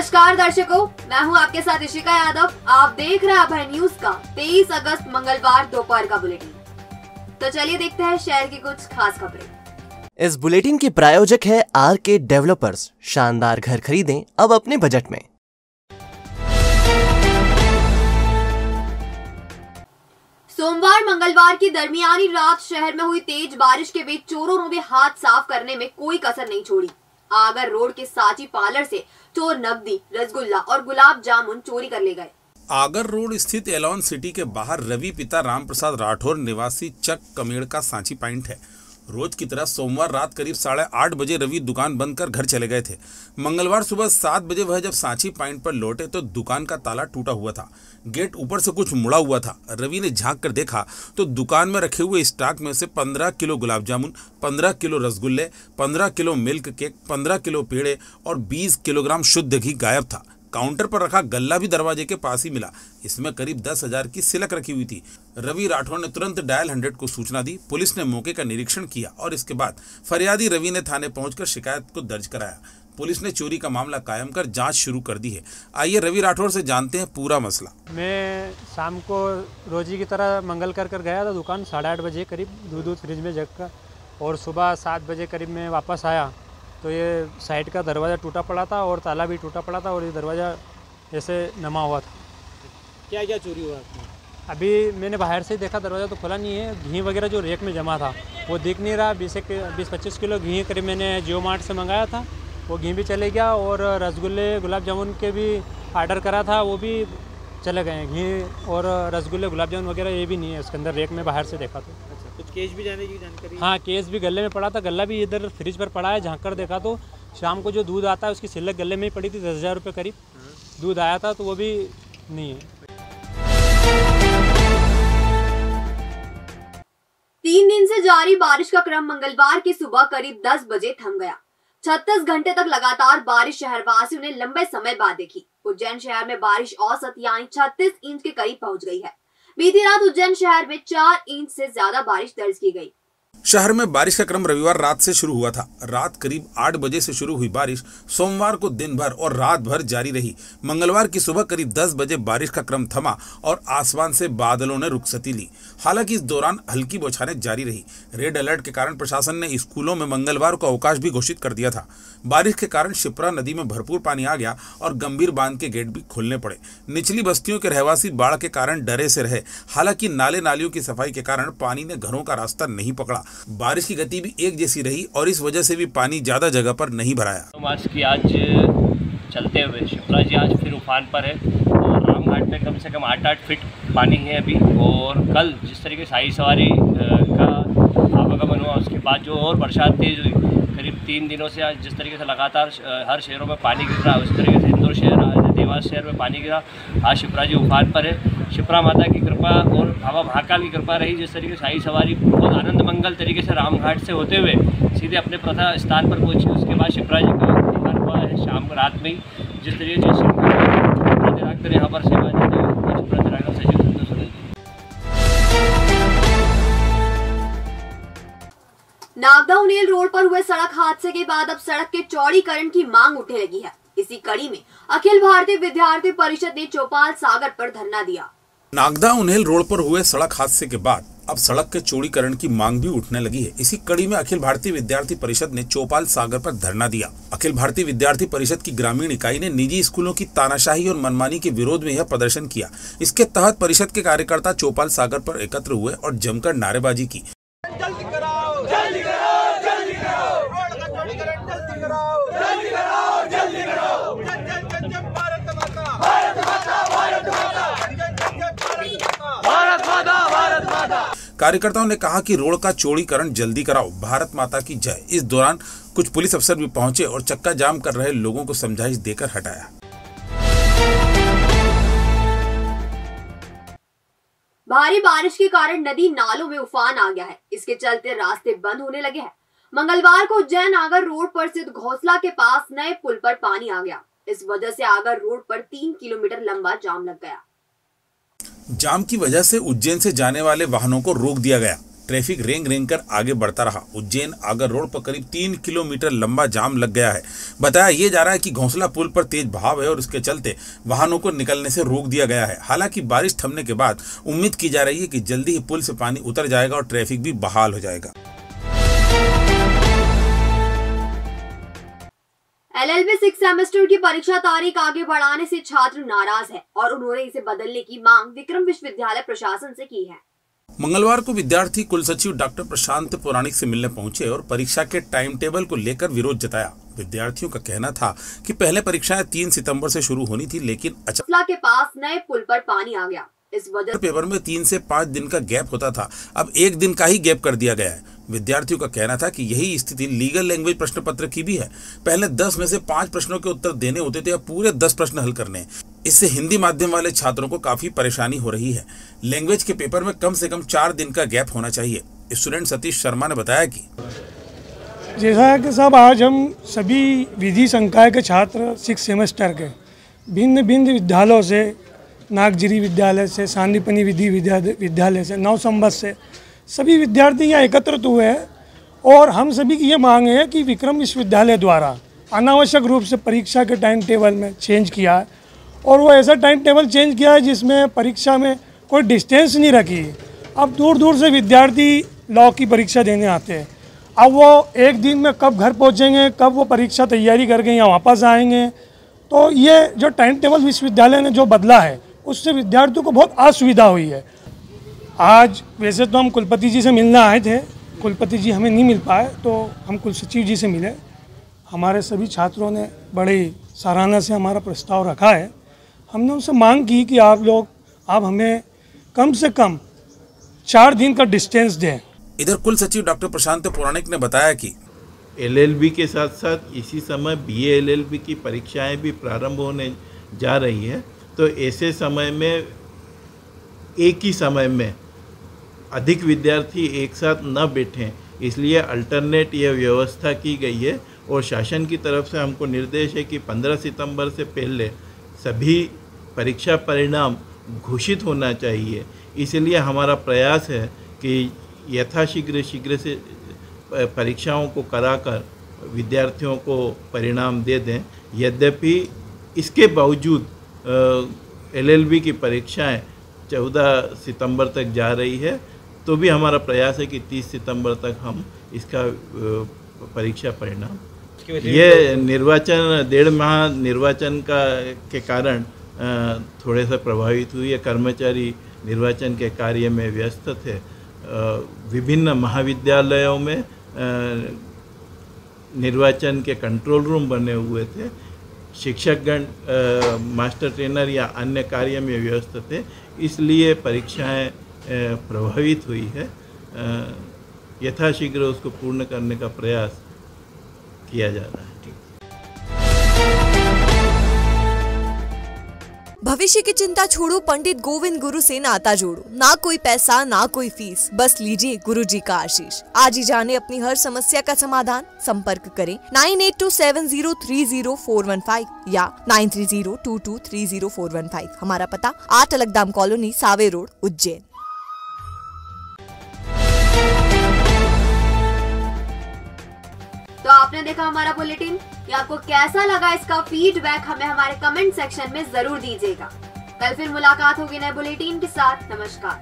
नमस्कार दर्शकों, मैं हूं आपके साथ इशिका यादव। आप देख रहे हैं अभय न्यूज का 23 अगस्त मंगलवार दोपहर का बुलेटिन। तो चलिए देखते हैं शहर की कुछ खास खबरें। इस बुलेटिन के प्रायोजक है आरके डेवलपर्स। शानदार घर खरीदें अब अपने बजट में। सोमवार मंगलवार की दरमियानी रात शहर में हुई तेज बारिश के बीच चोरों ने भी हाथ साफ करने में कोई कसर नहीं छोड़ी। आगर रोड के साची पार्लर से चोर नकदी, रसगुल्ला और गुलाब जामुन चोरी कर ले गए। आगर रोड स्थित एलॉन सिटी के बाहर रवि पिता राम प्रसाद राठौर निवासी चक कमेड़ का सांची पॉइंट है। रोज की तरह सोमवार रात करीब 8:30 बजे रवि दुकान बंद कर घर चले गए थे। मंगलवार सुबह 7 बजे वह जब सांची पॉइंट पर लौटे तो दुकान का ताला टूटा हुआ था। गेट ऊपर से कुछ मुड़ा हुआ था। रवि ने झांक कर देखा तो दुकान में रखे हुए स्टॉक में से 15 किलो गुलाब जामुन, 15 किलो रसगुल्ले, 15 किलो मिल्क केक, 15 किलो पेड़े और 20 किलोग्राम शुद्ध घी गायब था। काउंटर पर रखा गल्ला भी दरवाजे के पास ही मिला। इसमें करीब 10,000 की सिलक रखी हुई थी। रवि राठौर ने तुरंत डायल 100 को सूचना दी। पुलिस ने मौके का निरीक्षण किया और इसके बाद फरियादी रवि ने थाने पहुंचकर शिकायत को दर्ज कराया। पुलिस ने चोरी का मामला कायम कर जांच शुरू कर दी है। आइए रवि राठौर से जानते हैं पूरा मसला। मैं शाम को रोजी की तरह मंगल कर गया था दुकान 8:30 बजे करीब, दूध फ्रिज में जग कर, और सुबह 7 बजे करीब मैं वापस आया तो ये साइड का दरवाज़ा टूटा पड़ा था और ताला भी टूटा पड़ा था और ये दरवाज़ा ऐसे नमा हुआ था। क्या क्या चोरी हुआ आपने? अभी मैंने बाहर से देखा, दरवाज़ा तो खुला नहीं है। घी वगैरह जो रेक में जमा था वो दिख नहीं रहा। 20-25 किलो घी करीब मैंने जियो मार्ट से मंगाया था, वो घी भी चले गया और रसगुल्ले गुलाब जामुन के भी ऑर्डर करा था, वो भी चले गए हैं। घी और रसगुल्ले गुलाब जामुन वगैरह ये भी नहीं है उसके अंदर, रेक में बाहर से देखा तो। अच्छा, कुछ केस भी जाने की जानकारी? हाँ, केस भी गले में पड़ा था। गला भी इधर फ्रिज पर पड़ा है। झाँक कर देखा तो शाम को जो दूध आता है उसकी सिलक गले में ही पड़ी थी। 10,000 रुपये करीब दूध आया था, तो वो भी नहीं है। 3 दिन से जारी बारिश का क्रम मंगलवार की सुबह करीब 10 बजे थम गया। 36 घंटे तक लगातार बारिश शहरवासियों ने लंबे समय बाद देखी। उज्जैन शहर में बारिश औसत यानी 36 इंच के करीब पहुंच गई है। बीती रात उज्जैन शहर में 4 इंच से ज्यादा बारिश दर्ज की गई। शहर में बारिश का क्रम रविवार रात से शुरू हुआ था। रात करीब 8 बजे से शुरू हुई बारिश सोमवार को दिन भर और रात भर जारी रही। मंगलवार की सुबह करीब 10 बजे बारिश का क्रम थमा और आसमान से बादलों ने रुखसती ली। हालांकि इस दौरान हल्की बौछारें जारी रही। रेड अलर्ट के कारण प्रशासन ने स्कूलों में मंगलवार को अवकाश भी घोषित कर दिया था। बारिश के कारण शिप्रा नदी में भरपूर पानी आ गया और गंभीर बांध के गेट भी खोलने पड़े। निचली बस्तियों के रहवासी बाढ़ के कारण डरे से रहे। हालांकि नाले नालियों की सफाई के कारण पानी ने घरों का रास्ता नहीं पकड़ा। बारिश की गति भी एक जैसी रही और इस वजह से भी पानी ज्यादा जगह पर नहीं भराया। तो मार्च की आज चलते हुए शिप्रा जी आज फिर उफान पर है और रामघाट में कम से कम 8-8 फीट पानी है अभी। और कल जिस तरीके से शाही सवारी का आवागमन हुआ उसके बाद जो और बरसात तेज हुई, करीब 3 दिनों से आज जिस तरीके से लगातार हर शहरों में पानी गिर रहा है, उस तरीके से इंदौर शहर, देवास शहर में पानी गिरा। आज शिप्रा जी उफान पर है। शिप्रा माता की कृपा और बाबा महाकाल की कृपा रही। जिस तरीके से शाही सवारी बहुत आनंद मंगल तरीके से रामघाट से होते हुए सीधे अपने प्रथा स्थान पर पहुंची। उसके बाद शिप्रा जी का उफान हुआ है शाम को रात में ही। जिस तरीके से यहाँ पर सेवा देते हुए सचिव संतोष सुनील। नागदा उनेल रोड पर हुए सड़क हादसे के बाद अब सड़क के चौड़ीकरण की मांग उठने लगी है। इसी कड़ी में अखिल भारतीय विद्यार्थी परिषद ने चौपाल सागर पर धरना दिया। नागदा उन्हेल रोड पर हुए सड़क हादसे के बाद अब सड़क के चौड़ीकरण की मांग भी उठने लगी है। इसी कड़ी में अखिल भारतीय विद्यार्थी परिषद ने चौपाल सागर पर धरना दिया। अखिल भारतीय विद्यार्थी परिषद की ग्रामीण इकाई ने निजी स्कूलों की तानाशाही और मनमानी के विरोध में यह प्रदर्शन किया। इसके तहत परिषद के कार्यकर्ता चौपाल सागर पर एकत्र हुए और जमकर नारेबाजी की। कार्यकर्ताओं ने कहा कि रोड का चौड़ीकरण जल्दी कराओ, भारत माता की जय। इस दौरान कुछ पुलिस अफसर भी पहुंचे और चक्का जाम कर रहे लोगों को समझाइश देकर हटाया। भारी बारिश के कारण नदी नालों में उफान आ गया है। इसके चलते रास्ते बंद होने लगे हैं। मंगलवार को उज्जैन आगर रोड पर स्थित घोसला के पास नए पुल पर पानी आ गया। इस वजह से आगर रोड पर 3 किलोमीटर लंबा जाम लग गया। जाम की वजह से उज्जैन से जाने वाले वाहनों को रोक दिया गया। ट्रैफिक रेंग रेंग कर आगे बढ़ता रहा। उज्जैन आगर रोड पर करीब 3 किलोमीटर लंबा जाम लग गया है। बताया ये जा रहा है कि घोंसला पुल पर तेज बहाव है और इसके चलते वाहनों को निकलने से रोक दिया गया है। हालांकि बारिश थमने के बाद उम्मीद की जा रही है कि जल्दी ही पुल से पानी उतर जाएगा और ट्रैफिक भी बहाल हो जाएगा। LLB 6 सेमेस्टर की परीक्षा तारीख आगे बढ़ाने से छात्र नाराज है और उन्होंने इसे बदलने की मांग विक्रम विश्वविद्यालय प्रशासन से की है। मंगलवार को विद्यार्थी कुलसचिव डॉक्टर प्रशांत पौराणिक से मिलने पहुंचे और परीक्षा के टाइम टेबल को लेकर विरोध जताया। विद्यार्थियों का कहना था कि पहले परीक्षाएं 3 सितंबर से शुरू होनी थी, लेकिन अचानक के पास नए पुल पर पानी आ गया। इस वजह पेपर में 3 से 5 दिन का गैप होता था, अब 1 दिन का ही गैप कर दिया गया है। विद्यार्थियों का कहना था कि यही स्थिति लीगल लैंग्वेज प्रश्न पत्र की भी है। पहले 10 में से 5 प्रश्नों के उत्तर देने होते थे, अब पूरे 10 प्रश्न हल करने। इससे हिंदी माध्यम वाले छात्रों को काफी परेशानी हो रही है। लैंग्वेज के पेपर में कम से कम 4 दिन का गैप होना चाहिए। स्टूडेंट सतीश शर्मा ने बताया कि जैसा है कि साहब आज हम सभी विधि संकाय के छात्र 6 सेमेस्टर के भिन्न भिन्न विद्यालयों से, नागजिरी विद्यालय से, सांदीपनी विधि विद्यालय से, नवसंबत से सभी विद्यार्थी यहाँ एकत्रित हुए हैं और हम सभी की ये मांग है कि विक्रम विश्वविद्यालय द्वारा अनावश्यक रूप से परीक्षा के टाइम टेबल में चेंज किया है और वो ऐसा टाइम टेबल चेंज किया है जिसमें परीक्षा में कोई डिस्टेंस नहीं रखी है। अब दूर दूर से विद्यार्थी लॉ की परीक्षा देने आते हैं। अब वो एक दिन में कब घर पहुँचेंगे, कब वो परीक्षा तैयारी करके यहाँ वापस आएंगे, तो ये जो टाइम टेबल विश्वविद्यालय ने जो बदला है उससे विद्यार्थियों को बहुत असुविधा हुई है। आज वैसे तो हम कुलपति जी से मिलने आए थे, कुलपति जी हमें नहीं मिल पाए तो हम कुलसचिव जी से मिले। हमारे सभी छात्रों ने बड़ी सराहना से हमारा प्रस्ताव रखा है। हमने उनसे मांग की कि आप हमें कम से कम 4 दिन का डिस्टेंस दें। इधर कुलसचिव डॉक्टर प्रशांत पौराणिक ने बताया कि LLB के साथ साथ इसी समय BA LLB की परीक्षाएं भी प्रारंभ होने जा रही है, तो ऐसे समय में एक ही समय में अधिक विद्यार्थी एक साथ न बैठें, इसलिए अल्टरनेट यह व्यवस्था की गई है। और शासन की तरफ से हमको निर्देश है कि 15 सितंबर से पहले सभी परीक्षा परिणाम घोषित होना चाहिए। इसलिए हमारा प्रयास है कि यथाशीघ्र से परीक्षाओं को कराकर विद्यार्थियों को परिणाम दे दें। यद्यपि इसके बावजूद LLB की परीक्षाएं 14 सितंबर तक जा रही है, तो भी हमारा प्रयास है कि 30 सितंबर तक हम इसका परीक्षा परिणाम, ये निर्वाचन 1.5 माह निर्वाचन के कारण थोड़े से प्रभावित हुई है। कर्मचारी निर्वाचन के कार्य में व्यस्त थे। विभिन्न महाविद्यालयों में निर्वाचन के कंट्रोल रूम बने हुए थे। शिक्षकगण मास्टर ट्रेनर या अन्य कार्य में व्यस्त थे, इसलिए परीक्षाएं प्रभावित हुई है। यथाशीघ्र उसको पूर्ण करने का प्रयास किया जा रहा है। भविष्य की चिंता छोड़ो, पंडित गोविंद गुरु से नाता जोड़ो। ना कोई पैसा ना कोई फीस, बस लीजिए गुरु जी का आशीष। आज ही जाने अपनी हर समस्या का समाधान। संपर्क करें 9827030415 या 9302230415। हमारा पता 8 अलगदाम कॉलोनी, सावे रोड, उज्जैन। तो आपने देखा हमारा बुलेटिन, ये आपको कैसा लगा इसका फीडबैक हमें हमारे कमेंट सेक्शन में जरूर दीजिएगा। कल फिर मुलाकात होगी नए बुलेटिन के साथ। नमस्कार।